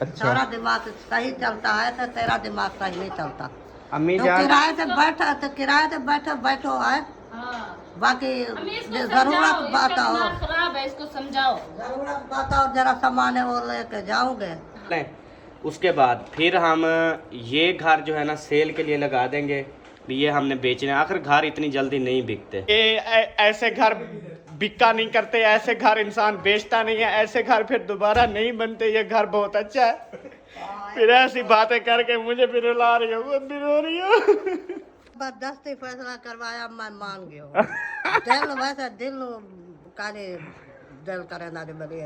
अच्छा। सारा दिमाग सही चलता है तो तेरा दिमाग सही नहीं चलता। अम्मी तो जान, किराए से बैठा तो किराए से बैठो बैठो है। हाँ। बाकी अम्मी इसको जरूरत समझाओ, बात इसका और दिमाग खराब है, इसको समझाओ। जरूरत बात और जरा सामान है वो लेके जाओगे। नहीं, उसके बाद फिर हम ये घर जो है ना सेल के लिए लगा देंगे। ये हमने बेचने, आखिर घर इतनी जल्दी नहीं बिकते। ये ऐसे घर बिका नहीं करते, ऐसे घर इंसान बेचता नहीं है, ऐसे घर फिर दोबारा नहीं बनते। ये घर बहुत अच्छा है। फिर ऐसी बातें करके मुझे भी रुला रही हो, वो भी रो रही हो। जबरदस्ती फैसला करवाया, मैं मान गया हूँ। दिल वैसे दिल काले दिल करे ना जो बड़ी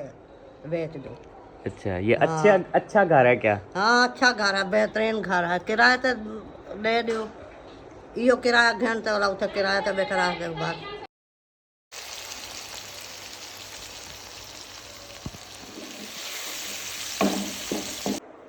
बेच दो। अच्छा, ये हाँ। अच्छा घर है क्या? हाँ अच्छा घर है, बेहतरीन घर है। किराए तो ले दो, यो किराया घंटे वाला उसे किराया तो बैठ रहा के बाद।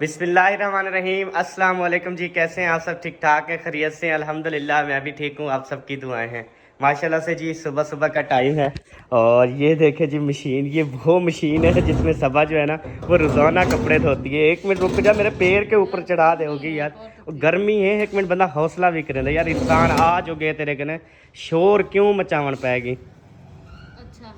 बिस्मिल्लाहिर्रहमानिर्रहीम। अस्सलाम वालेकुम जी, कैसे हैं आप सब? ठीक ठाक है, खैरियत से? अल्हम्दुलिल्लाह मैं भी ठीक हूँ। आप सबकी दुआएं हैं माशाल्लाह से जी। सुबह सुबह का टाइम है और ये देखे जी मशीन, ये वो मशीन है जिसमें सबा जो है ना वो रोज़ाना कपड़े धोती है। एक मिनट रुक जा, मेरे पैर के ऊपर चढ़ा दे होगी यार। और गर्मी है, एक मिनट बंदा हौसला भी करे यार। इंसान आज हो गए तेरे कने, शोर क्यों मचावन पाएगी? अच्छा,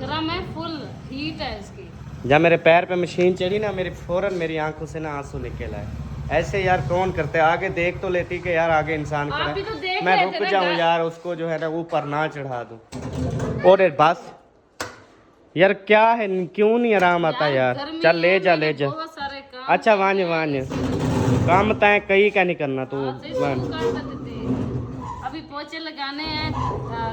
गरम है, फुल हीट है इसकी। जब मेरे पैर पे मशीन चढ़ी ना, मेरी फौरन मेरी आंखों से ना आंसू निकल आए। ऐसे यार कौन करते? आगे देख तो लेती कि यार आगे इंसान आप खड़ा भी तो है। देख मैं रहे रुक थे ना जाऊं यार, उसको जो है ना ऊपर ना चढ़ा दूं। और बस यार क्या है, क्यों नहीं आराम आता यार? गर्मी चल ले है, जा मैंने ले जा। बहुत सारे काम अच्छा करने वांज हैं, वांज इसलिए। काम तय कहीं का नहीं करना तू। हाँ, तो इसको वांज। कर देते हैं। अभी पोछे लगाने हैं,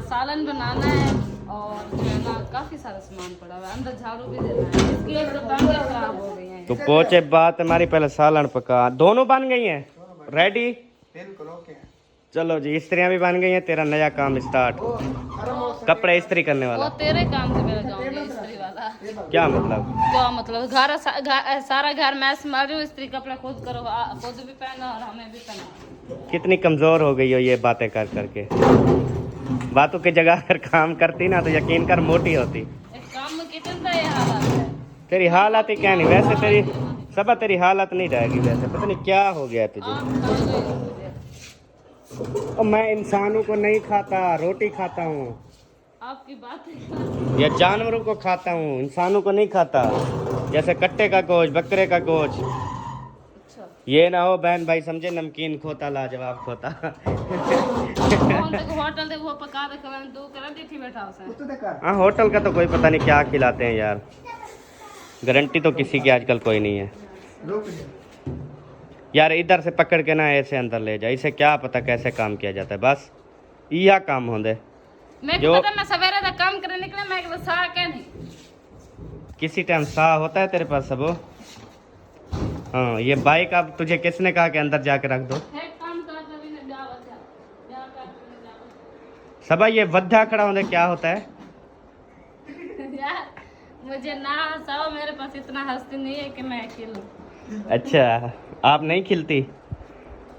सालन बनाना है और जो है ना काफी सारा सामान पड़ा हुआ है। अंदर झाड़ू भी देना है, इसकी एक तो टांगें खराब हो गई हैं। तो पोचे बात हमारी, पहले सालन पका, दोनों बन गई हैं रेडी। चलो जी, इस्त्रियां भी बन गई हैं। तेरा नया काम स्टार्ट, कपड़े इस्त्री करने वो वाला। तेरे काम से मैं लगाऊंगी इस्त्री वाला। क्या मतलब? क्या मतलब? सारा घर मैस मारू, इस्त्री कपड़ा खुद करो, खुद भी पहनो और हमें भी पहना। कितनी कमजोर हो गई हो ये बातें कर करके। बातों की जगह अगर काम करती ना तो यकीन कर मोटी होती। एक काम में किचन का ये हालत है। तेरी हालत ही क्या नहीं, वैसे तेरी सब तेरी हालत नहीं रहेगी वैसे। पता नहीं क्या हो गया तुझे। आप खा गए हो मुझे। और मैं इंसानों को नहीं खाता, रोटी खाता हूँ। आपकी बात है। या जानवरों को खाता हूँ, इंसानों को नहीं खाता। जैसे कट्टे का गोश्त, बकरे का गोश्त। अच्छा, ये ना हो बहन भाई समझे, नमकीन खोता लाजवाब खोता। होटल देखो, वो पका दे खबर तू कर दी बैठा उसे। हाँ, होटल का तो कोई पता नहीं क्या खिलाते हैं यार। गारंटी तो किसी की आजकल कोई नहीं है यार। इधर से पकड़ के ना ऐसे अंदर ले जा, इसे क्या पता कैसे काम किया जाता है। बस यह काम होंगे मैं जो पता, मैं सवेरे तक काम करने निकला, मैं एक सा के नहीं। किसी टाइम सा होता है तेरे पास सब। हाँ, ये बाइक अब तुझे किसने कहा कि अंदर जाके रख दो? है काम कर कभी न जा कर सबा ये वद्धा खड़ा होने क्या होता है? यार मुझे ना हंसाओ, मेरे पास इतना हंसती नहीं है कि मैं खिलूं। अच्छा, आप नहीं खिलती?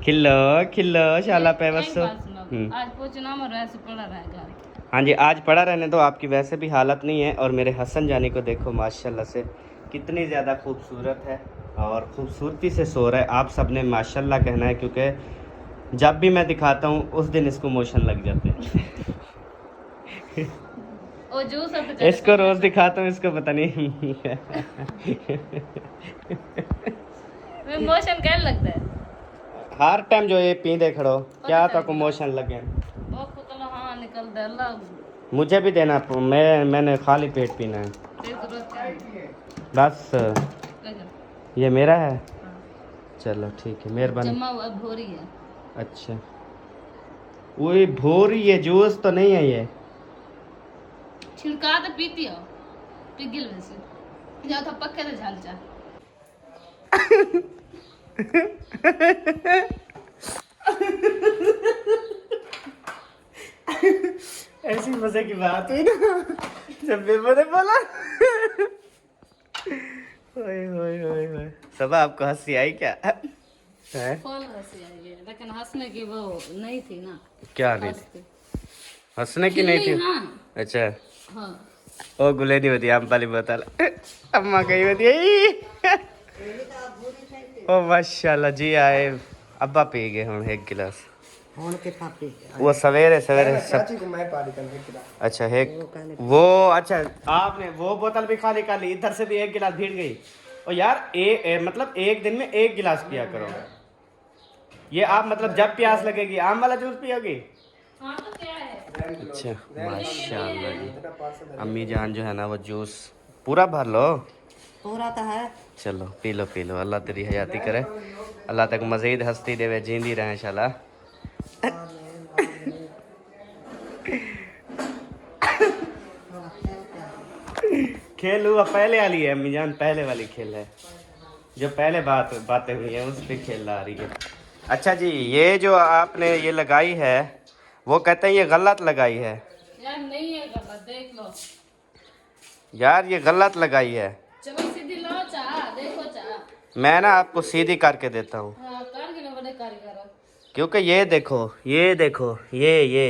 खिलो खिलो शाला पे बस। एक बात सुनो, आज पूछना मर ऐसे पड़ा रहेगा। हाँ जी, आज पड़ा रहने दो। आपकी वैसे भी हालत नहीं है। और मेरे हसन जानी को देखो माशाल्लाह से कितनी ज़्यादा खूबसूरत है और खूबसूरती से सो रहा है। आप सब ने माशाल्लाह कहना है, क्योंकि जब भी मैं दिखाता हूँ उस दिन इसको मोशन लग जाते हैं। ओ जूस इसको रोज़ दिखाता हूँ, इसको पता नहीं। मोशन कैसे लगता है? हर टाइम जो ये पींदे खड़ो क्या तो मोशन लगे। ओ खुद हाँ निकल दे अल्लाह। मुझे भी देना, मैंने खाली पेट पीना है बस। ये मेरा है, चलो ठीक है, मेहरबानी। जमा हुआ भोरी है। अच्छा, वही भोरी, ये जूस तो नहीं है ये। छिड़का तो पीती हो पिघल वैसे जाओ तो पक्के से झाल जा। ऐसी मजे की बात हुई ना जब भी मैंने बोला। ओए होए होए होए, सब आपको हंसी आई क्या है? फुल हंसी आई है, लेकिन हंसने की वो नहीं थी ना। क्या नहीं थी? हंसने की नहीं थी? हाँ। अच्छा, हाँ ओ गुले नहीं होती हम वाली बोतल अम्मा कही होती है ओ माशाल्लाह जी आए अब्बा पी गए हम एक गिलास ਹੁਣ ਕਿੱਥਾ ਪੀ वो सवेरे सवेरे सब चाची को मैं पानी करने की अच्छा एक वो अच्छा आपने वो बोतल भी खाली कर ली इधर से भी एक गिलास भीड़ गई और यार मतलब एक दिन में एक गिलास पिया करो ये आप मतलब जब प्यास लगेगी आम वाला जूस पियोगी हाँ तो क्या है अच्छा माशाल्लाह जी अम्मी जान जो है ना वो जूस पूरा भर लो पूरा तो है चलो पी लो अल्लाह तेरी हयाती करे अल्लाह तक मज़ीद हस्ती देवे जींदी रहे इंशाल्लाह खेल हुआ पहले वाली है अम्मी जान पहले वाली खेल है जो पहले बातें हुई हैं उस पे खेल आ रही है अच्छा जी ये जो आपने ये लगाई है वो कहते हैं ये गलत लगाई है यार नहीं है गलत देख लो यार ये गलत लगाई है चलो सीधी लो चाह देखो चाह मैं ना आपको सीधी करके देता हूँ हाँ कर के बड़े कारीगर क्योंकि ये देखो ये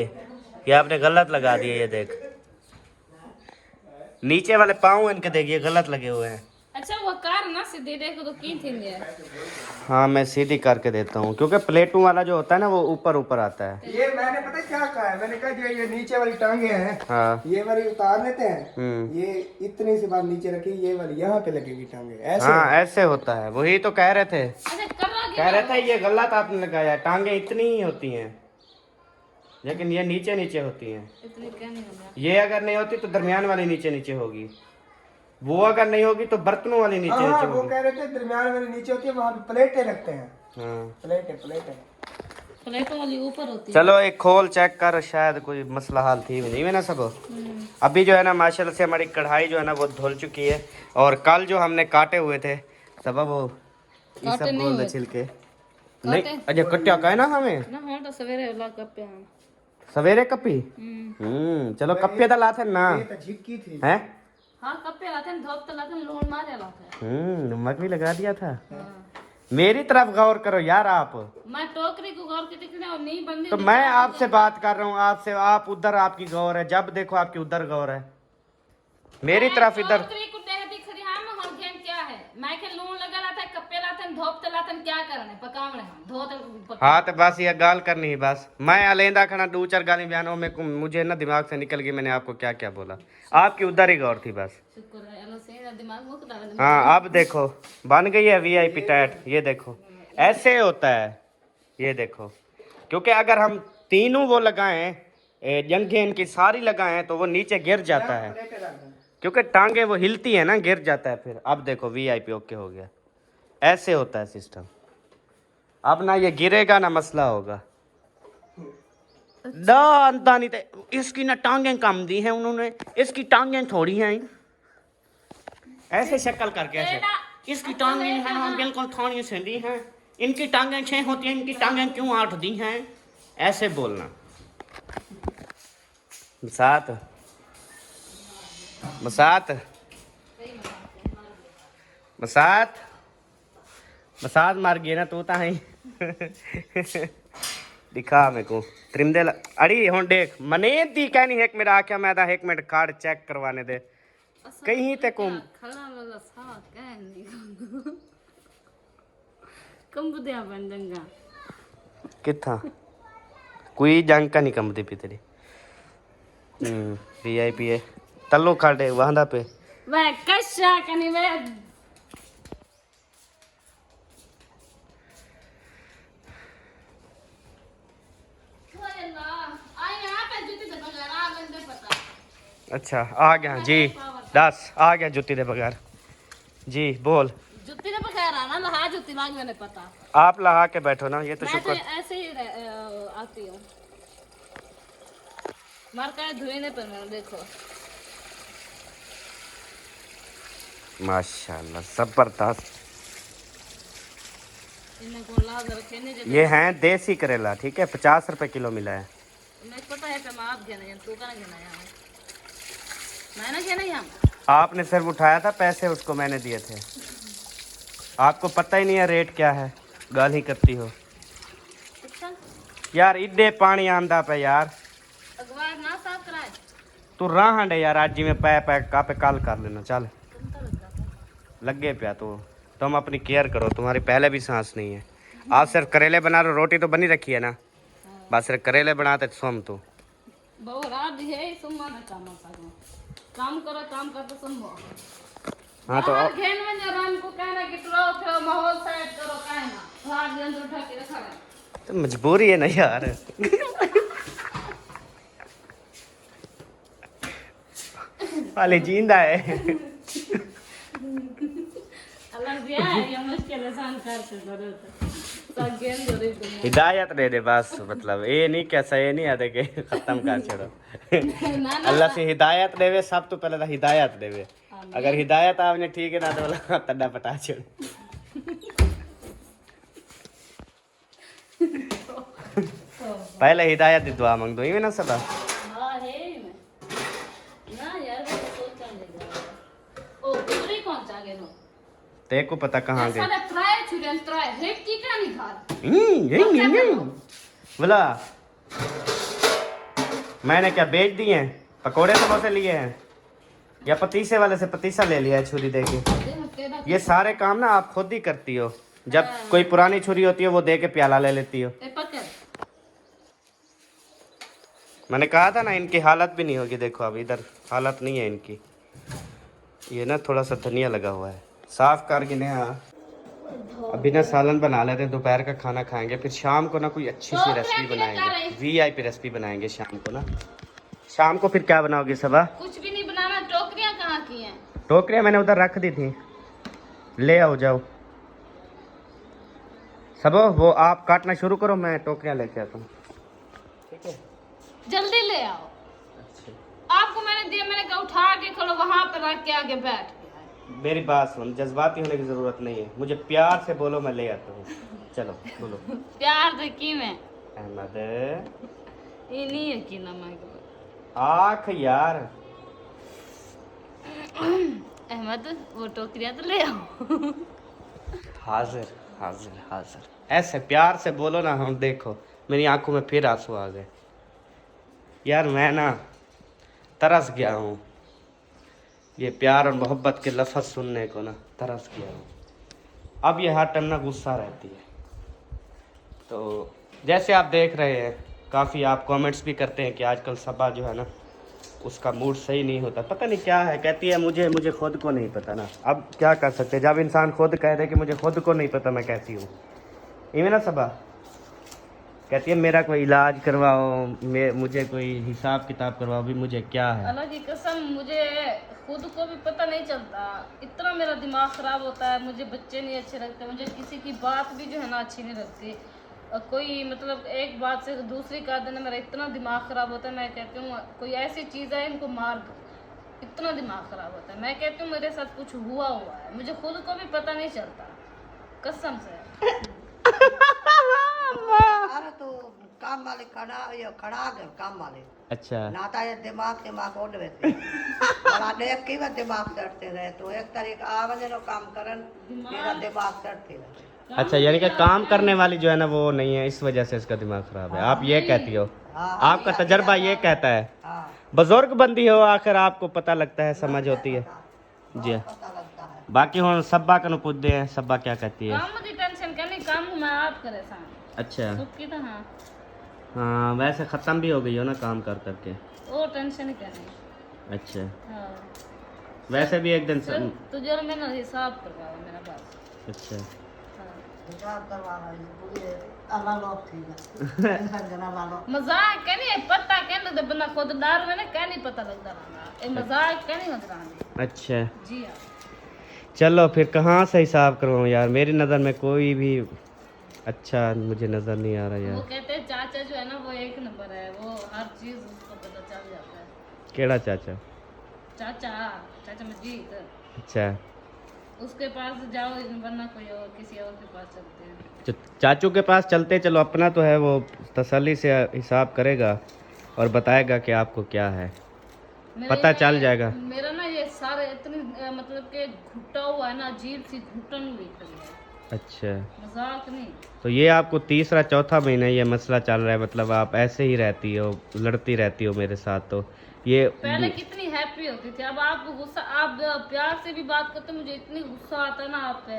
आपने गलत लगा दिया ये देख नीचे वाले पाँव इनके देखिए गलत लगे हुए हैं अच्छा वो कार ना सीधी देखो तो की थी ये हाँ मैं सीधी करके देता हूँ क्योंकि प्लेटों वाला जो होता है ना वो ऊपर ऊपर आता है ये मैंने पता है क्या कहा है मैंने कहा जो ये नीचे वाली टांगे हैं हाँ ये वाली उतार लेते हैं हम्म ये इतनी सी बात नीचे रखी ये वाली यहाँ पे लगेगी टांगे ऐसे हाँ ऐसे होता है वही तो कह रहे थे अच्छा कर रहा कह रहे थे ये गलत आपने लगाया टांगे इतनी ही होती हैं लेकिन ये नीचे होती हैं इतनी क्या नहीं होगा ये अगर नहीं होती तो दरमियान वाली नीचे होगी वो अगर नहीं होगी तो बर्तनों वाली नीचे हाँ वो होगी कह रहे थे दरमियान वाली नीचे होती है वहाँ पे प्लेटें रखते हैं हाँ प्लेटें प्लेटों वाली ऊपर होती है चलो एक खोल चेक कर शायद कोई मसला हाल थी नहीं है ना सब अभी जो है ना माशाल्लाह से हमारी कढ़ाई जो है ना वो धुल चुकी है और कल जो हमने काटे हुए थे सब वो ये काटे सब नहीं बोल हुए। छिलके नहीं अच्छा कट्टिया का है ना हमें ना हाँ तो सवेरे वाला कप पे हाँ सवेरे कपी चलो कप्पे तो लाते ना ये तो झिक्की थी हैं हाँ कप पे लाते हैं धोप तो लाते हैं लून मारे लाते हैं नमक भी लगा दिया था हाँ। मेरी तरफ गौर करो यार आप मैं टोकरी को गौर की दिखने और नहीं बंदी तो मैं आपसे बात कर रहा हूँ आपसे आप उधर आपकी गौर है जब देखो आपकी उधर गौर है मेरी तरफ इधर टोकरी को देह दिख रही है हम घेन क्या है मैं के लून लगा लाता है कप्पे लाते हैं धोप तो लाते हैं क्या करने पकावने हम धोते हाँ तो बस ये गाल करनी है बस मैं अलेंदा खाना 2-4 गाली बयानों में मुझे ना दिमाग से निकल गई मैंने आपको क्या क्या बोला आपकी उधर ही गौर थी बस शुक्र है अल्लाह से दिमाग मुक्त डाल हाँ अब देखो बन गई है वीआईपी टैट ये देखो ऐसे होता है ये देखो क्योंकि अगर हम तीनों वो लगाएं जंघें इनकी सारी लगाएं तो वो नीचे गिर जाता है क्योंकि टांगे वो हिलती है ना गिर जाता है फिर अब देखो वीआईपी ओके हो गया ऐसे होता है सिस्टम अब ना ये गिरेगा ना मसला होगा नहीं थे इसकी ना टांगें कम दी हैं उन्होंने इसकी टांगें थोड़ी हैं ऐसे शक्ल करके ऐसे इसकी टांगें हैं ना बिल्कुल थोड़ी से दी हैं इनकी टांगें 6 होती हैं इनकी टांगें क्यों 8 दी हैं ऐसे बोलना मसात मार गई ना तू ता ही दिखा मेरे को त्रिमदे अड़ी हुन देख मने दी कहनी एक मेरा आख्या मैं दा 1 मिनट कार्ड चेक करवाने दे कहीं ते को खड़ा वाला सा कह नहीं कम बुदिया बन जंगा किथा कोई जंग का नहीं कंबदी पी तेरी वीआईपी है तल्लो खाड़े वहां पे वह कशा कनी वे अच्छा आ गया जी 10 आ गया जुत्ती दे बगैर जी बोल जुत्ती ने बगैर आना लहा जुत्ती मांग मैंने पता आप लहा के बैठो ना ये तो मैं शुक्र तो ऐसे ही आती हूँ मार का धुएने पर मैंने देखो माशाल्लाह जबरदस्त इन्हें गोला रखे ने जब ये हैं देसी करेला ठीक है 50 रुपए किलो मिला है मैं पता है कि आप गए नहीं तू का ना यहाँ मैंने क्या नहीं यहाँ आपने सिर्फ उठाया था पैसे उसको मैंने दिए थे आपको पता ही नहीं है रेट क्या है गाल ही करती हो अच्छा यार इड्डे पानी आंदा पे यार अखबार ना साफ कराए तू रहा है यार आज जी में पै पै का पे कॉल कर लेना चल लगे पिया तुम अपनी केयर करो तुम्हारी पहले भी सांस नहीं है आप सिर्फ करेले बना रहे हो रोटी तो बनी रखी है ना बस सिर्फ करेले बनाते सोम तू बहु रात है सुम्मा ना काम करो काम करते सुनो हाँ तो बाहर घेन में जरान को कहना कि टुराओ फिरो माहौल सेट करो कहना रात दिन उठा के रखा है तो मजबूरी है ना यार वाले जिंदा है अल्लाह दिया है ये मुश्किल आसान करते जरूरत सब गेम जरूरी दुनिया हिदायत दे दे बस मतलब ये नहीं कैसा ये नहीं आते के खत्म कर छोड़ो ना ना अल्लाह से हिदायत देवे सब तो पहले तो हिदायत देवे अगर हिदायत आपने ठीक है ना तो बोला तड्डा पटा छोड़ पहले हिदायत दी दुआ मांग दो ये ना सदा हां है मैं ना यार वो सोचा नहीं ओ दूसरी कौन सा गेनो तेरे को पता कहाँ गए सारे ट्राई चुरन ट्राई हेड की का नहीं खा यही बोला मैंने क्या बेच दिए हैं पकोड़े समोसे लिए हैं या पतीसे वाले से पतीसा ले लिया है छुरी दे के ये सारे काम ना आप खुद ही करती हो जब कोई पुरानी छुरी होती है वो दे के प्याला ले लेती हो ए पकड़ मैंने कहा था ना इनकी हालत भी नहीं होगी देखो अब इधर हालत नहीं है इनकी ये ना थोड़ा सा धनिया लगा हुआ है साफ करके ना अभी ना सालन बना लेते हैं दोपहर का खाना खाएंगे फिर शाम को ना कोई अच्छी सी रेसिपी बनाएंगे वीआईपी रेसिपी बनाएंगे शाम को ना शाम को फिर क्या बनाओगे सबा कुछ भी नहीं बनाना टोकरियां कहाँ की हैं टोकरियाँ मैंने उधर रख दी थी ले आओ जाओ सबो वो आप काटना शुरू करो मैं टोकरियाँ लेके आता हूँ ठीक है जल्दी ले आओ आपको मैंने दिया मैंने कहा उठा के खलो वहां पर रख के आगे बैठ गया मेरी बात सुन जज्बाती होने की जरूरत नहीं है मुझे प्यार से बोलो मैं ले आता हूँ चलो बोलो प्यार तो की मैं अहमद ये नहीं है की ना मैं आख यार अहमद वो टोकरियां तो ले आओ हाजिर हाजिर हाजिर ऐसे प्यार से बोलो ना हम देखो मेरी आंखों में फिर आंसू आ गए यार मैं ना तरस गया हूँ ये प्यार और मोहब्बत के लफ्ज़ सुनने को ना तरस गया हूँ अब ये हर टाइम ना गुस्सा रहती है तो जैसे आप देख रहे हैं काफ़ी आप कमेंट्स भी करते हैं कि आजकल सबा जो है ना उसका मूड सही नहीं होता पता नहीं क्या है कहती है मुझे खुद को नहीं पता ना अब क्या कर सकते जब इंसान खुद कह दे कि मुझे खुद को नहीं पता मैं कैसी हूँ इवे ना सबा कहती है मेरा कोई इलाज करवाओ मुझे कोई हिसाब किताब करवाओ भी मुझे क्या है अल्लाह की कसम मुझे खुद को भी पता नहीं चलता इतना मेरा दिमाग खराब होता है मुझे बच्चे नहीं अच्छे लगते मुझे किसी की बात भी जो है ना अच्छी नहीं लगती कोई मतलब एक बात से दूसरी का देना मेरा इतना दिमाग खराब होता है मैं कहती हूँ कोई ऐसी चीज़ है इनको मार दो इतना दिमाग खराब होता है मैं कहती हूँ मेरे साथ कुछ हुआ है मुझे खुद को भी पता नहीं चलता कसम से अरे तो काम वाले खड़ा गए काम वाले अच्छा नाता ये दिमाग ओढ़ वैसे बड़ा देख के भी दिमाग चढ़ते रहे तो एक तरीका आवने नो काम करन मेरा दिमाग चढ़ते रहे अच्छा यानी कि काम करने वाली जो है ना वो नहीं है इस वजह से इसका दिमाग खराब है आप ये कहती हो आपका तजर्बा ये कहता है हाँ बुजुर्ग बंदी हो आखिर आपको पता लगता है समझ होती है जी हाँ। पता लगता है बाकी हम सब्बा का पूछते हैं सब्बा क्या कहती है काम की टेंशन करनी काम मैं आप करे सान अच्छा सुखी तो हाँ हाँ वैसे ख़त्म भी हो गई हो ना काम कर करके वो टेंशन ही करनी अच्छा हाँ वैसे भी एक दिन तुझे मैंने हिसाब करवाया मेरा बात अच्छा हाँ। हिसाब करवाना है पूरे अल्लाह लोग थी टेंशन करना वालों मजाक कहनी पता कहने तो बंदा खुद डर में ना कह नहीं पता लगता रहा ये मजाक कहनी होता रहा अच्छा जी हाँ चलो फिर कहाँ से हिसाब करवाऊँ यार मेरी नज़र में कोई भी अच्छा मुझे नज़र नहीं आ रहा वो यार कहते हैं चाचा जो है ना वो एक नंबर है वो हर चीज उसको पता चल जाता है केड़ा चाचा चाचा चाचा मजीद अच्छा उसके पास जाओ वरना कोई और किसी और के पास चलते हैं चाचू के पास चलते चलो अपना तो है वो तसल्ली से हिसाब करेगा और बताएगा कि आपको क्या है पता चल जाएगा मेरा ना ये सारे इतनी मतलब के घुटा हुआ है ना अजीब सी घुटन हुई खड़ी है अच्छा मजाक नहीं तो ये आपको तीसरा चौथा महीना ये मसला चल रहा है मतलब आप ऐसे ही रहती हो लड़ती रहती हो मेरे साथ तो ये पहले कितनी हैप्पी होती थी, अब आप गुस्सा, आप प्यार से भी बात करते मुझे इतनी गुस्सा आता है ना आप पे।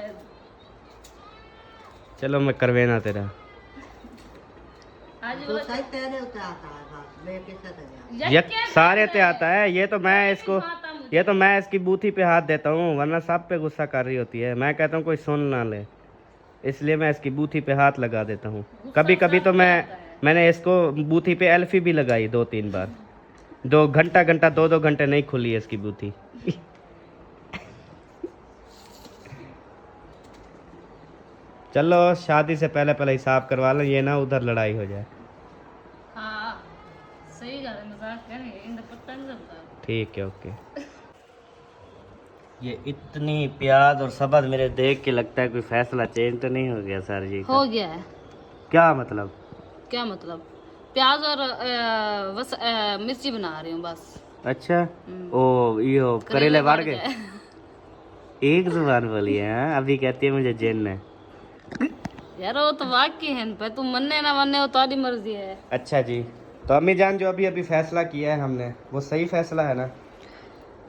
चलो मैं करवे ना तेरा आज तो सही तेरे उते आता है बस, मैं किसे तो जा। ये सारे ते आता है। ये तो मैं इसको, ये तो मैं इसकी बूथी पे हाथ देता हूँ, वरना सब पे गुस्सा कर रही होती है। मैं कहता हूँ कोई सुन ना ले, इसलिए मैं इसकी बूथी पे हाथ लगा देता हूँ। कभी कभी तो मैंने इसको बूथी पे एल्फी भी लगाई 2-3 बार। 2 घंटे नहीं खुली है इसकी बूथी। चलो शादी से पहले पहले हिसाब करवा लो, ये ना उधर लड़ाई हो जाए। हाँ सही गल है, मजाक कर रही है, इन पता नहीं चलता। ठीक है, ओके। ये इतनी प्याज और सब्ज़ मेरे देख के लगता है कोई फैसला चेंज तो नहीं हो गया सर जी का? हो गया है। क्या मतलब? क्या मतलब? प्याज और बस मिर्ची बना रही हूँ बस। अच्छा, ओ यो करेले बढ़ गए। जाए। एक जुबान बोली है हाँ? अभी कहती है मुझे जिन्न है। यार वो तो वाकई है, पे तुम मन्ने ना मन्ने वो तुम्हारी मर्जी है। अच्छा जी, तो अम्मी जान जो अभी अभी फैसला किया है हमने, वो सही फैसला है ना?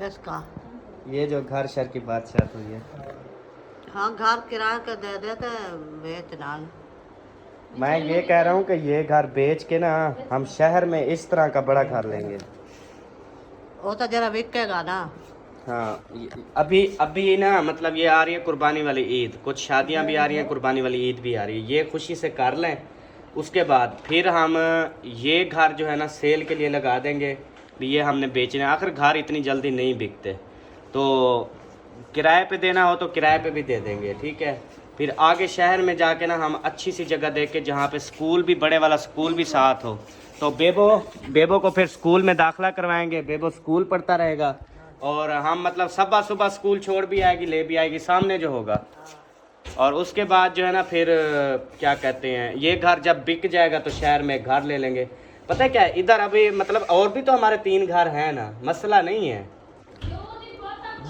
इसका ये जो घर शहर की बातचीत हुई है, हाँ घर किराए के दे देते बेच डाल। मैं ये कह रहा हूँ कि ये घर बेच के ना हम शहर में इस तरह का बड़ा घर लेंगे। वो तो जरा बिकेगा ना। हाँ, अभी अभी ना मतलब ये आ रही है कुर्बानी वाली ईद, कुछ शादियां भी आ रही हैं, कुर्बानी वाली ईद भी आ रही है, ये खुशी से कर लें। उसके बाद फिर हम ये घर जो है ना सेल के लिए लगा देंगे भी, ये हमने बेचने। आखिर घर इतनी जल्दी नहीं बिकते, तो किराए पे देना हो तो किराए पे भी दे देंगे, ठीक है। फिर आगे शहर में जाके ना हम अच्छी सी जगह देख के, जहाँ पे स्कूल भी, बड़े वाला स्कूल भी साथ हो, तो बेबो को फिर स्कूल में दाखिला करवाएंगे। बेबो स्कूल पढ़ता रहेगा और हम मतलब सुबह सुबह स्कूल छोड़ भी आएगी, ले भी आएगी, सामने जो होगा। और उसके बाद जो है ना फिर क्या कहते हैं, ये घर जब बिक जाएगा तो शहर में घर ले लेंगे। पता है क्या है, इधर अभी मतलब और भी तो हमारे 3 घर हैं ना, मसला नहीं है।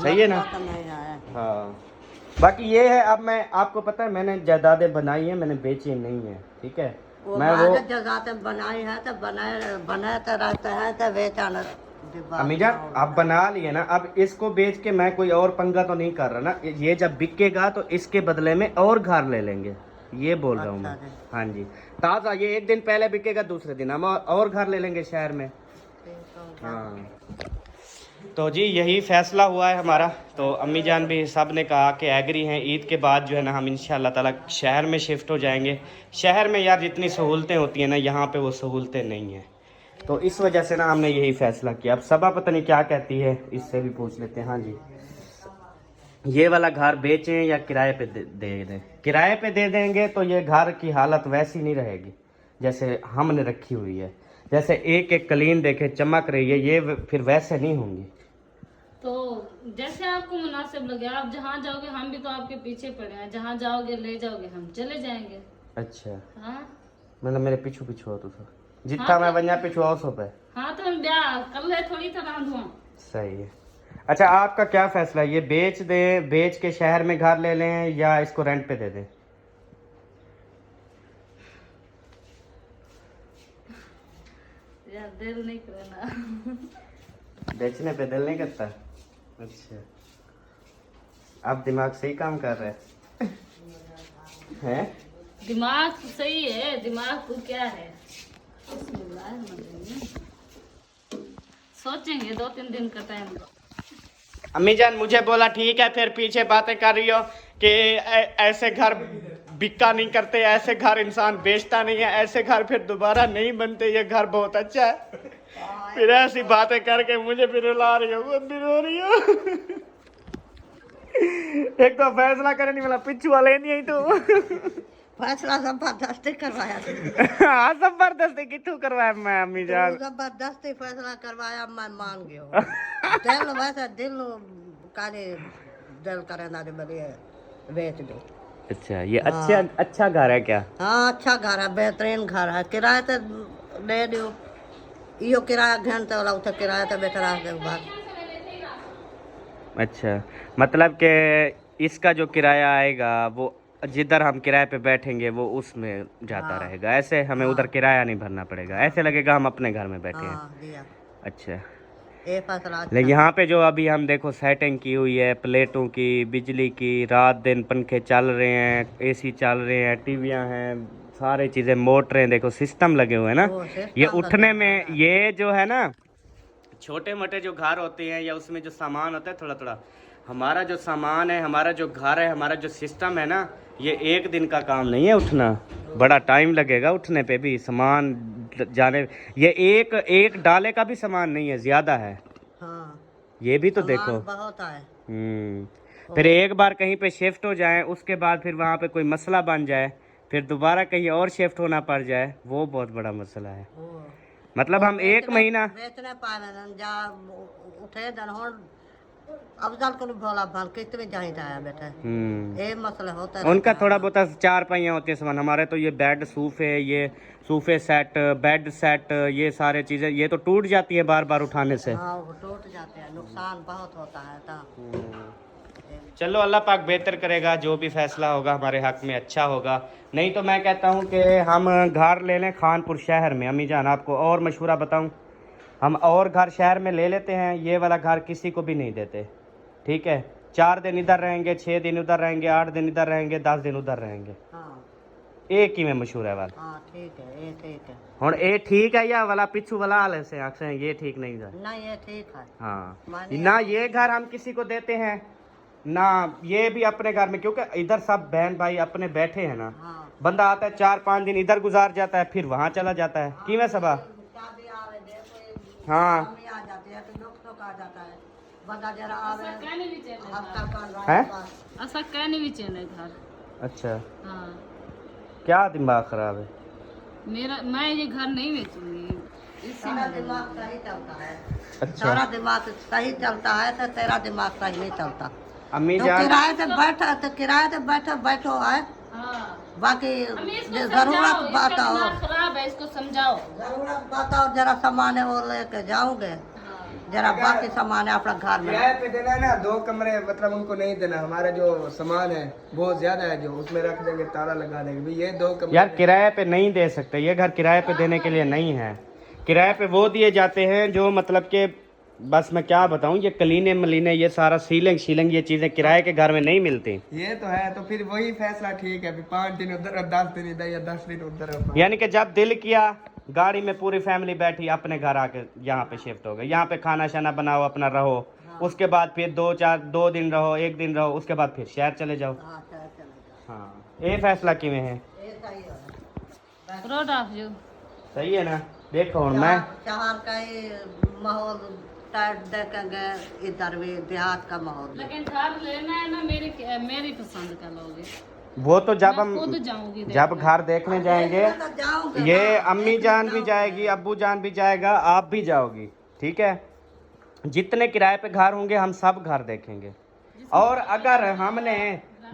सही है ना? तो नहीं है। हाँ, बाकी ये है, अब मैं आपको पता है मैंने जायदादें बनाई हैं, मैंने बेची नहीं है, ठीक है। मैं वो जगह बनाई है तो बनाए तो रहते हैं तो बेचाना। अमीजा आप बना लिए ना, अब इसको बेच के मैं कोई और पंगा तो नहीं कर रहा ना। ये जब बिकेगा तो इसके बदले में और घर ले लेंगे, ये बोल रहा हूँ मैं। हाँ जी, ताज़ा ये एक दिन पहले बिकेगा, दूसरे दिन हम और घर ले लेंगे शहर में। हाँ, तो जी यही फैसला हुआ है हमारा। तो अम्मी जान भी सब ने कहा कि एग्री हैं। ईद के बाद जो है ना हम इंशाल्लाह ताला शहर में शिफ्ट हो जाएंगे। शहर में यार जितनी सहूलतें होती हैं ना, यहाँ पे वो सहूलतें नहीं हैं, तो इस वजह से ना हमने यही फैसला किया। अब सबा पता नहीं क्या कहती है, इससे भी पूछ लेते हैं। हाँ जी, ये वाला घर बेचें या किराए पे दे दें? किराए पे दे देंगे तो ये घर की हालत वैसी नहीं रहेगी जैसे हमने रखी हुई है। जैसे एक एक कलीन देखे चमक रही है, ये फिर वैसे नहीं होंगी। तो जैसे आपको मुनासिब लगे, आप जहाँ जाओगे हम भी तो आपके पीछे पड़े हैं, जहाँ जाओगे ले जाओगे हम चले जाएंगे। अच्छा, हाँ मतलब मेरे पीछू पीछू हो तो सर जितना मैं बन पीछू आओ सो पे। हाँ तो हम ब्याह कल है थोड़ी तरह धुआं। सही है। अच्छा, आपका क्या फैसला है, ये बेच दें, बेच के शहर में घर ले लें, या इसको रेंट पे दे दें? यार दिल नहीं करना। बेचने पे दिल नहीं करता? अच्छा, अब दिमाग सही काम कर रहा है हैं? दिमाग तो सही है, दिमाग को क्या है, सोचेंगे 2-3 दिन का टाइम। अम्मी जान मुझे बोला ठीक है, फिर पीछे बातें कर रही हो कि ऐसे घर बिका नहीं करते, ऐसे घर इंसान बेचता नहीं है, ऐसे घर फिर दोबारा नहीं बनते, ये घर बहुत अच्छा है। फिर ऐसी बातें करके मुझे फिर रुला रही हो, खुद भी रो रही हो। एक तो फैसला करे नहीं, मतलब पिछू वाले नहीं है तो फैसला जबरदस्ती करवाया। हाँ, जबरदस्ती कितू करवाया मैं अम्मी जान? जबरदस्ती फैसला करवाया, मैं मान गया। दिल वैसे दिल काले दिल करे ना बड़े बेच दो। अच्छा, ये अच्छा घर है क्या? हाँ अच्छा घर है, बेहतरीन घर है। किराए तो दे दो, यो किराया घंटे वाला उसे किराया तो बेटा के बाद। अच्छा, मतलब कि इसका जो किराया आएगा वो जिधर हम किराए पे बैठेंगे वो उसमें जाता रहेगा, ऐसे हमें उधर किराया नहीं भरना पड़ेगा, ऐसे लगेगा हम अपने घर में बैठे हैं। दिया। अच्छा, ये फैसला अच्छा लेकिन यहाँ पे जो अभी हम देखो सेटिंग की हुई है, प्लेटों की, बिजली की, रात दिन पंखे चल रहे हैं, एसी चल रहे हैं, टीवियाँ हैं, सारी चीज़ें, मोटरें, देखो सिस्टम लगे हुए हैं ना। वो सिस्टम ये लगे उठने हुए में हैं। ये जो है ना, छोटे मोटे जो घर होते हैं या उसमें जो सामान होता है थोड़ा थोड़ा, हमारा जो सामान है, हमारा जो घर है, हमारा जो सिस्टम है ना, ये एक दिन का काम नहीं है उठना, बड़ा टाइम लगेगा उठने पे भी, सामान जाने, ये एक एक डाले का भी सामान नहीं है, ज़्यादा है, हाँ ये भी तो सामान देखो। बहुत है। फिर एक बार कहीं पे शिफ्ट हो जाए, उसके बाद फिर वहाँ पे कोई मसला बन जाए, फिर दोबारा कहीं और शिफ्ट होना पड़ जाए, वो बहुत बड़ा मसला है। वो मतलब हम एक महीना बेचने पावे जा उठे दन हो अफजल को भोला भल कितने जाही जाया बेटा ये मसला होता है। उनका थोड़ा बहुत चार पहिया होते हैं सामान, हमारे तो ये बेड सोफे, ये सोफे सेट, बेड सेट, ये सारे चीज़ें ये तो टूट जाती है बार बार उठाने से। हाँ वो टूट जाते हैं, नुकसान बहुत होता है तो। चलो अल्लाह पाक बेहतर करेगा, जो भी फैसला होगा हमारे हक में अच्छा होगा। नहीं तो मैं कहता हूँ कि हम घर ले लें खानपुर शहर में। अम्मी जान आपको और मशवरा बताऊँ, हम और घर शहर में ले लेते हैं, ये वाला घर किसी को भी नहीं देते, ठीक है। 4 दिन इधर रहेंगे, 6 दिन उधर रहेंगे, 8 दिन इधर रहेंगे, 10 दिन उधर रहेंगे, हाँ एक ही में मशहूर है वाला। हाँ ठीक है ये ठीक है। और ये ठीक है या वाला पिछू वाला हाल से आंखें ये ठीक नहीं है। नहीं ये ठीक है। हाँ माने ना ये घर हम किसी को देते हैं ना ये भी अपने घर में, क्योंकि इधर सब बहन भाई अपने बैठे हैं ना। हाँ बंदा आता है 4-5 दिन इधर गुजार जाता है, फिर वहाँ चला जाता है कि मैं सबा। शादी आवे दे कोई हाँ कमी आ जाती है तो दुख तो आ जाता है बंदा जरा आवे कहने भी चले अब तक कर हैं? रहा है। ऐसा कहने भी चले घर। अच्छा, हाँ क्या दिमाग खराब है? मैं ये घर नहीं बेचूंगी, इसी सारा में दिमाग सही चलता है। अच्छा सारा दिमाग सही चलता है तो तेरा दिमाग सही नहीं चलता। अम्मी तो जान, किराए से बैठा तो किराए से बैठो है हाँ बाकी अम्मी इसको जो समझाओ, जरूरत इसका बताओ दिमाग खराब है, इसको समझाओ। जरूरत बताओ जरा सामान है वो लेके जाओगे जरा बाकी सामान है अपना घर में। किराए पे देना है ना 2 कमरे, मतलब उनको नहीं देना। हमारा जो सामान है बहुत ज्यादा है, जो उसमें रख देंगे, ताला लगा देंगे भाई, ये 2 कमरे। यार किराए पे नहीं दे सकते, ये घर किराए पे देने के लिए नहीं है। किराए पे वो दिए जाते हैं जो मतलब के, बस मैं क्या बताऊं, ये कलीने मलीने, ये सारा सीलिंग शीलिंग, ये चीजें किराए के घर में नहीं मिलती। ये तो है, तो फिर वही फैसला ठीक है, 5 दिन उधर और 10 दिन इधर या 10 दिन उधर। यानी कि जब दिल किया गाड़ी में पूरी फैमिली बैठी, अपने घर आके यहाँ पे शिफ्ट हो गए, यहाँ पे खाना शाना बनाओ, अपना रहो। उसके बाद फिर 2 दिन रहो, 1 दिन रहो, उसके बाद फिर शहर चले जाओ। हाँ चलेगा हाँ ये फैसला किवें है? ये सही है। रोड ऑफ यू सही है ना। देखो और मैं शहर का ही माहौल टाइट देखेंगे, इधर भी देहात का माहौल। लेकिन घर लेना है ना मेरी पसंद का लोगे। वो तो जब मैं हम खुद जाऊंगी जब घर देखने जाएंगे, जाओगे ये अम्मी जान भी जाएगी, अब्बू जान भी जाएगा, आप भी जाओगी, ठीक है। जितने किराए पे घर होंगे हम सब घर देखेंगे। और अगर हमने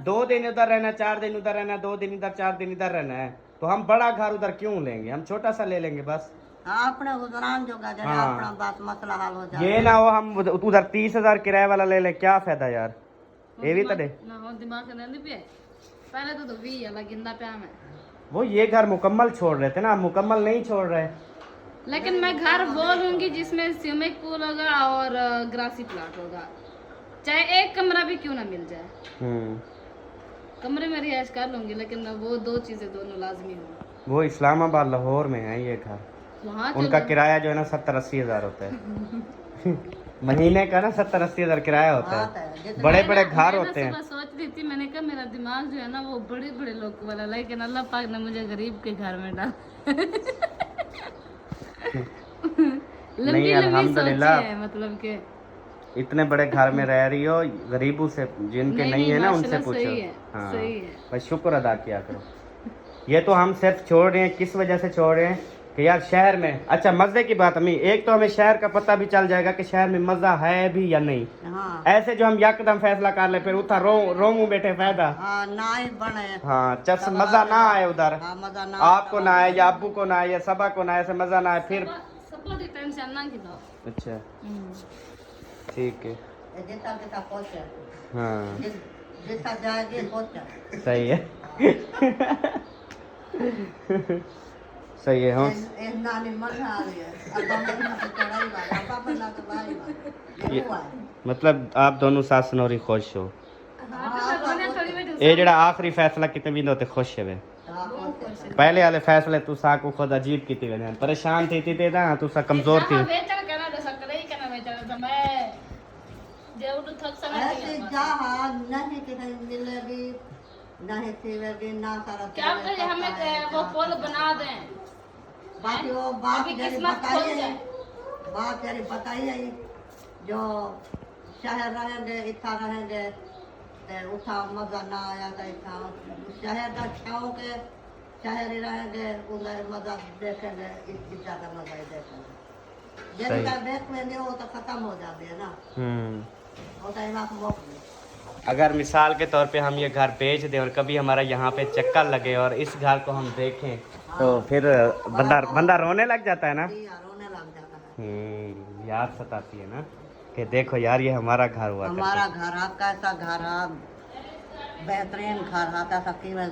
2 दिन उधर रहना, 4 दिन उधर रहना, 2 दिन इधर, 4 दिन इधर रहना है, तो हम बड़ा घर उधर क्यों लेंगे? हम छोटा सा ले लेंगे बस। हाँ अपने गुजरान जो जरा हाँ। अपना बात मसला हल हो जाए। ये ना हो हम उधर 30,000 किराए वाला ले ले, क्या फायदा यार। ये भी तो दे ना हो दिमाग के नहीं पे पहले तो भी है लगिंदा पे में। वो ये घर मुकम्मल छोड़ रहे थे ना, मुकम्मल नहीं छोड़ रहे। लेकिन मैं घर बोलूंगी जिसमें स्विमिंग पूल होगा और ग्रासी प्लाट होगा, चाहे एक कमरा भी क्यों ना मिल जाए। कमरे में रिहाइश कर लूंगी, लेकिन वो 2 चीजें दोनों लाजमी हो। वो इस्लामाबाद लाहौर में है ये घर, वहाँ उनका किराया जो है ना 70-80 हज़ार होता है महीने का ना 70-80 हज़ार किराया होता है। बड़े बड़े घर होते हैं। सुबह सोच रही थी, मैंने कहा मेरा दिमाग जो है ना वो बड़े बड़े लोग वाला, लेकिन अल्लाह पाक ने मुझे गरीब के घर में डाल लंबी अल्हम्दुलिल्लाह है, मतलब के इतने बड़े घर में रह रही हो, गरीबों से जिनके नहीं है ना उनसे माशाल्लाह पूछो। सही है, हाँ सही है। बस शुक्र अदा किया करो। ये तो हम सिर्फ छोड़ रहे हैं, किस वजह से छोड़ रहे हैं कि यार शहर में, अच्छा मजे की बात हमें, एक तो हमें शहर का पता भी चल जाएगा कि शहर में मजा है भी या नहीं। हाँ ऐसे जो हम यकदम फैसला कर ले फिर उठा रोंगू बैठे फायदा। हाँ ना ही बने। हाँ चस मजा ना आए उधर, हाँ मजा ना आपको ना आए या अब्बू को ना आए या सबा को ना आए, ऐसे मजा ना आए फिर। सबको टेंशन ना की दो। अच्छा ठीक है। जितना जितना पहुंचे हाँ जितना जाएगी पहुंचे। सही है सही है हाँ नानी मन आ रही है अब हम ना तो चढ़ाई वाला पापा ना तो भाई वाला ये हुआ है मतलब आप दोनों सास नौरी खुश हो थोड़ी ये जड़ा आखिरी फैसला कितने भी होते खुश है वे पहले वाले फैसले तू सा को खुद अजीब की थे परेशान थी ना तू सा कमजोर थी ऐसे जहाँ नहीं कहीं मिलेगी नहीं सीवेगी ना सारा क्या करें हमें वो पुल बना दें बाकी वो बात अभी जरी किस्मत खोल बताइए जाए। बात जरी बताइए जो शहर रहेंगे इतना रहेंगे उठा मजा ना आया था इतना शहर का छाओ के शहर ही रहेंगे उधर मजा देखेंगे इस चीज़ का मजा ही देखेंगे जब का देख लेंगे वो तो खत्म हो जाती है ना वो तो इलाक मोक में अगर मिसाल के तौर पे हम ये घर बेच दें और कभी हमारा यहाँ पे चक्कर लगे और इस घर को हम देखें तो फिर बंदा रोने लग जाता है ना रोने लग जाता है याद सताती है ना कि देखो यार ये हमारा घर हुआ हमारा घर है कैसा घर है बेहतरीन घर है कैसा केवल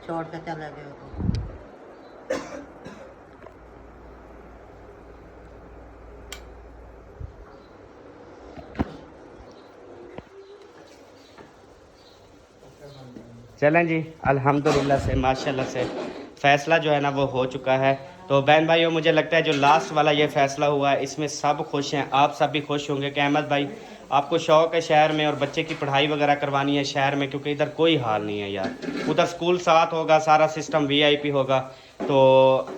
छोड़ के चले गए तो चलें जी अल्हम्दुलिल्लाह से माशाल्लाह से फ़ैसला जो है ना वो हो चुका है। तो बहन भाइयों मुझे लगता है जो लास्ट वाला ये फ़ैसला हुआ है इसमें सब खुश हैं, आप सब भी खुश होंगे कि अहमद भाई आपको शौक़ है शहर में और बच्चे की पढ़ाई वगैरह करवानी है शहर में, क्योंकि इधर कोई हाल नहीं है यार, उधर स्कूल साथ होगा, सारा सिस्टम VIP होगा। तो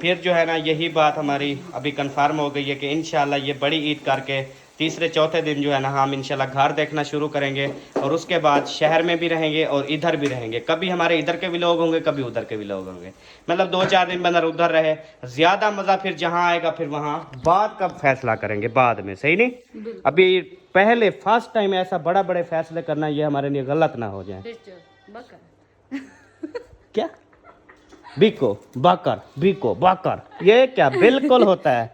फिर जो है ना यही बात हमारी अभी कंफर्म हो गई है कि इंशाल्लाह ये बड़ी ईद करके तीसरे चौथे दिन जो है ना हम इंशाल्लाह घर देखना शुरू करेंगे और उसके बाद शहर में भी रहेंगे और इधर भी रहेंगे। कभी हमारे इधर के भी लोग होंगे, कभी उधर के भी लोग होंगे, मतलब 2-4 दिन बंदर उधर रहे। ज़्यादा मज़ा फिर जहाँ आएगा फिर वहाँ बाद का फैसला करेंगे बाद में, सही नहीं? अभी पहले फर्स्ट टाइम ऐसा बड़ा बड़े फैसले करना ये हमारे लिए गलत ना हो जाए। क्या बिको बकर बिको बकर ये क्या बिल्कुल होता है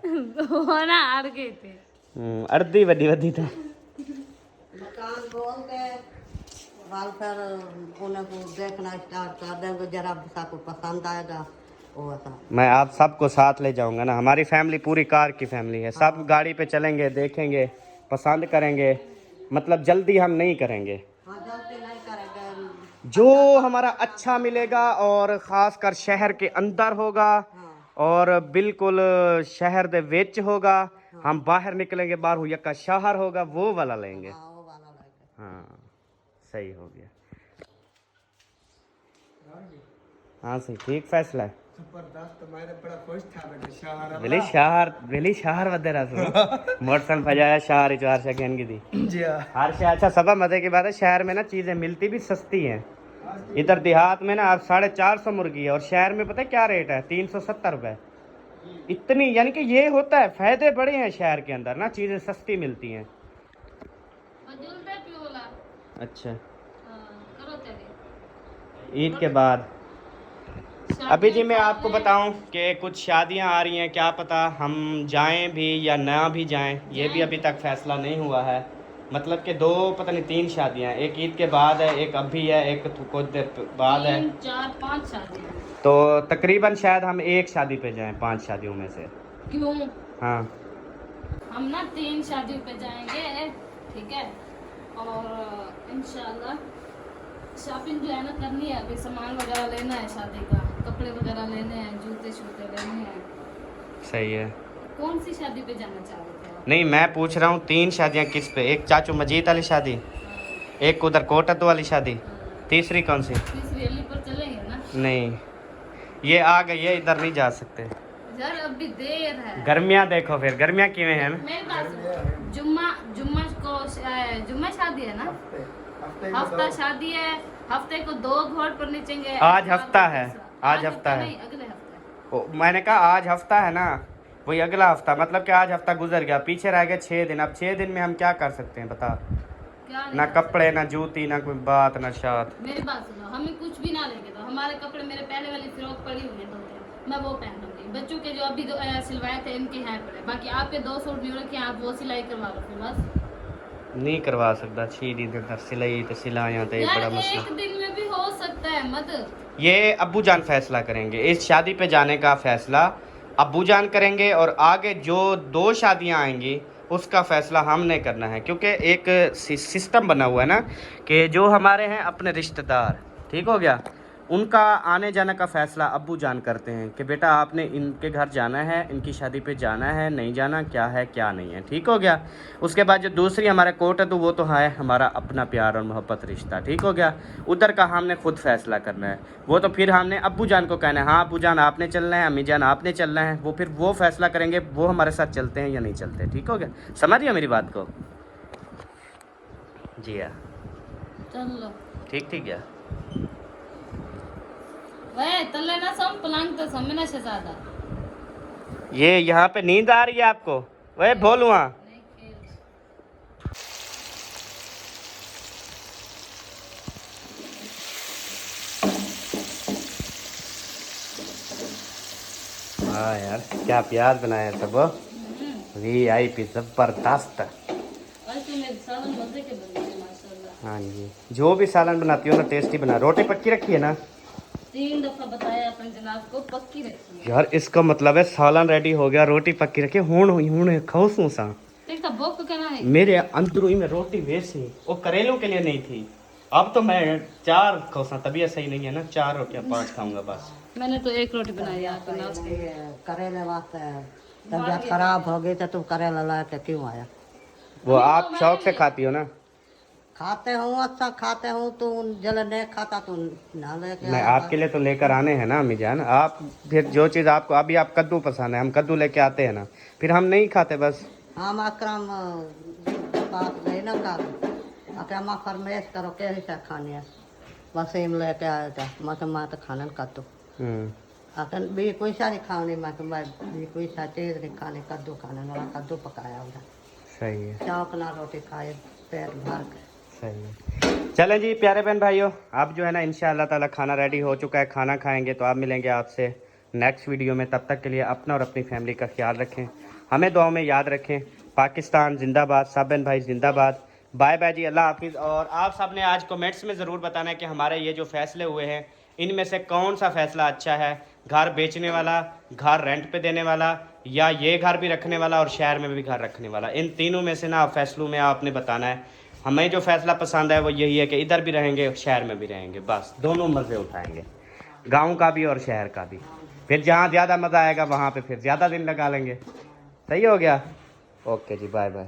होना अड़ गए थे अर्धी वड्डी वड्डी था मकान बोल के बाल फिर उन्हें को देखना स्टार्ट कर देंगे जरा सबको पसंद आएगा वो ऐसा। मैं आप सबको साथ ले जाऊंगा ना, हमारी फैमिली पूरी कार की फैमिली है, सब गाड़ी पे चलेंगे, देखेंगे, पसंद करेंगे, मतलब जल्दी हम नहीं करेंगे, हाँ जल्दी नहीं करेंगे जो हमारा अच्छा मिलेगा और ख़ास कर शहर के अंदर होगा और बिल्कुल शहर दे विच होगा, हम बाहर निकलेंगे बाहर हुआ का शहर होगा वो वाला लेंगे। हाँ वो वाला लगे हाँ सही हो गया, हाँ सही ठीक फैसला है। जबरदस्त, मैं बड़ा खुश था बेटे शहर वेली शहर वधेरा सो मोटरसाइकिल भजाया शहर ही 4 सेकंड की थी जी हाँ। हर शहर अच्छा सबा मजे की बात है, शहर में ना चीजें मिलती भी सस्ती हैं, इधर देहात में ना आप 450 मुर्गी है और शहर में पता है क्या रेट है 370 रुपए, इतनी यानी कि ये होता है फायदे बड़े हैं शहर के अंदर ना, चीजें सस्ती मिलती हैं। अच्छा ईद के बाद अभी जी मैं आपको बताऊं कि कुछ शादियां आ रही हैं, क्या पता हम जाएं भी या ना भी जाएं, ये भी अभी तक फैसला नहीं हुआ है। मतलब कि 2 पता नहीं 3 शादियां, एक ईद के बाद है, एक अभी है, एक कुछ देर बाद है, 3, 4, 5 शादी। तो तकरीबन शायद हम एक शादी पे जाएं 5 शादियों में से। क्यों? हाँ हम ना 3 शादियों पे जाएंगे, ठीक है, और इंशाल्लाह शॉपिंग जो है ना करनी है, अभी सामान वगैरह लेना है शादी का, कपड़े वगैरह लेने हैं, जूते शूते लेने हैं। सही है। कौन सी शादी पे जाना चाह रहे थे आप? नहीं मैं पूछ रहा हूँ 3 शादियाँ किस पे, एक चाचू मजीद वाली शादी, एक उधर कोटद वाली शादी, तीसरी कौन सी? तीसरी अली पर चलेंगे ना? नहीं ये आ गई है, इधर नहीं जा सकते यार अभी देर है। गर्मियाँ देखो, फिर गर्मियाँ किवें हैं ना। मेरे पास जुम्मा शादी है ना, हफ्ता शादी है, हफ्ते को 2 घोड़ पर नीचेंगे। आज हफ्ता है, आज हफ्ता है, नहीं अगले हफ्ते। मैंने कहा आज हफ्ता है ना, वही अगला हफ्ता, मतलब कि आज हफ्ता गुजर गया, पीछे रह गए 6 दिन। अब 6 दिन में हम क्या कर सकते हैं बता, क्या ना कपड़े ना जूती ना कोई बात ना शाद। मेरी बात सुनो, हमें कुछ भी ना लेके दो, हमारे कपड़े मेरे पहले वाली फ्रॉक पड़ी हुई है 2-3, मैं वो पहन लूंगी। बच्चों के जो अभी सिलवाए थे इनके हैं पड़े, बाकी आपके 2 सूट नहीं रखे, आप वो सिलाई करवा लो फिर बस। नहीं करवा सकता, 6 दिन तक सिलाई तो सिलाया तो यार बड़ा मसला। एक दिन में भी हो सकता सकता है मत। ये अब्बू जान फैसला करेंगे, इस शादी पे जाने का फैसला अब्बू जान करेंगे, और आगे जो 2 शादियां आएंगी उसका फैसला हमने करना है, क्योंकि एक सिस्टम बना हुआ है ना कि जो हमारे हैं अपने रिश्तेदार, ठीक हो गया, उनका आने जाने का फैसला अब्बू जान करते हैं कि बेटा आपने इनके घर जाना है, इनकी शादी पे जाना है, नहीं जाना, क्या है क्या नहीं है, ठीक हो गया। उसके बाद जो दूसरी हमारा कोर्ट है तो वो तो है हमारा अपना प्यार और मोहब्बत रिश्ता, ठीक हो गया। उधर का हमने खुद फैसला करना है, वो तो फिर हमने अब्बू जान को कहना है हाँ अब्बू जान आपने चलना है, अम्मी जान आपने चलना है, वो फिर वो फैसला करेंगे वो हमारे साथ चलते हैं या नहीं चलते, ठीक हो गया। समझ रही हो मेरी बात को? जी हाँ, चलो ठीक ठीक है। वह तल्ले ना सम पलंग तो समय ना शहजादा। ये यहाँ पे नींद आ रही है आपको? वह बोलूँ हाँ, नहीं खेल। हाँ यार क्या प्याज बनाया सब, VIP जबरदस्त। आज तो मेरे सालन मजे के बन गए माशाल्लाह। हाँ जी, जो भी सालन बनाती हो ना टेस्टी बना। रोटी पक्की रखी है ना? 3 दफा बताया अपन जनाब को पक्की रखी है। यार इसका मतलब है सालन रेडी हो गया, रोटी पक्की रखी, हूं खाऊं सा देख तो बोक कहना है। मेरे अंदरूनी में रोटी वैसी वो करेलों के लिए नहीं थी। अब तो मैं 4 खाऊं, तबीयत सही नहीं है ना, 4 रोटियां 5 खाऊंगा बस। मैंने तो 1 रोटी बनाई आपके नाश्ते में। ये करेले वास्ते तबीयत खराब हो गई तो तुम करेला ला के क्यों आया? वो आप शौक से खाती हो ना? खाते हूँ, अच्छा खाते हूँ, तू जल नहीं खाता तू ना लेके मैं आया। आपके लिए तो लेकर आने हैं ना अम्मी जान। आप फिर जो चीज़ आपको अभी आप कद्दू पसंद है, हम कद्दू लेके आते हैं ना, फिर हम नहीं खाते बस। हम अक्रम बात गई ना कर अक्रम फरमेश करो कैसे से खानी है, बस हिम लेके आया था मैं तो खाने का तो अकन भी कोई सा नहीं खाने, मैं भी कोई सा चीज नहीं खाने, कद्दू खाने वाला कद्दू पकाया उधर सही है, चाप ना रोटी खाए पेट भर के। सही है। चलें जी प्यारे बहन भाइयों, अब जो है ना इंशाअल्लाह ताला खाना रेडी हो चुका है, खाना खाएंगे तो आप मिलेंगे आपसे नेक्स्ट वीडियो में। तब तक के लिए अपना और अपनी फैमिली का ख्याल रखें, हमें दुआओं में याद रखें। पाकिस्तान जिंदाबाद, सब बहन भाई जिंदाबाद। बाय बाय जी, अल्लाह हाफिज़। और आप सब ने आज कमेंट्स में ज़रूर बताना है कि हमारे ये जो फैसले हुए हैं इनमें से कौन सा फैसला अच्छा है, घर बेचने वाला, घर रेंट पे देने वाला, या ये घर भी रखने वाला और शहर में भी घर रखने वाला। इन तीनों में से ना आप फैसलों में आपने बताना है। हमें जो फैसला पसंद है वो यही है कि इधर भी रहेंगे शहर में भी रहेंगे, बस दोनों मज़े उठाएंगे, गांव का भी और शहर का भी। फिर जहाँ ज़्यादा मज़ा आएगा वहाँ पे फिर ज़्यादा दिन लगा लेंगे। सही हो गया? ओके जी, बाय बाय।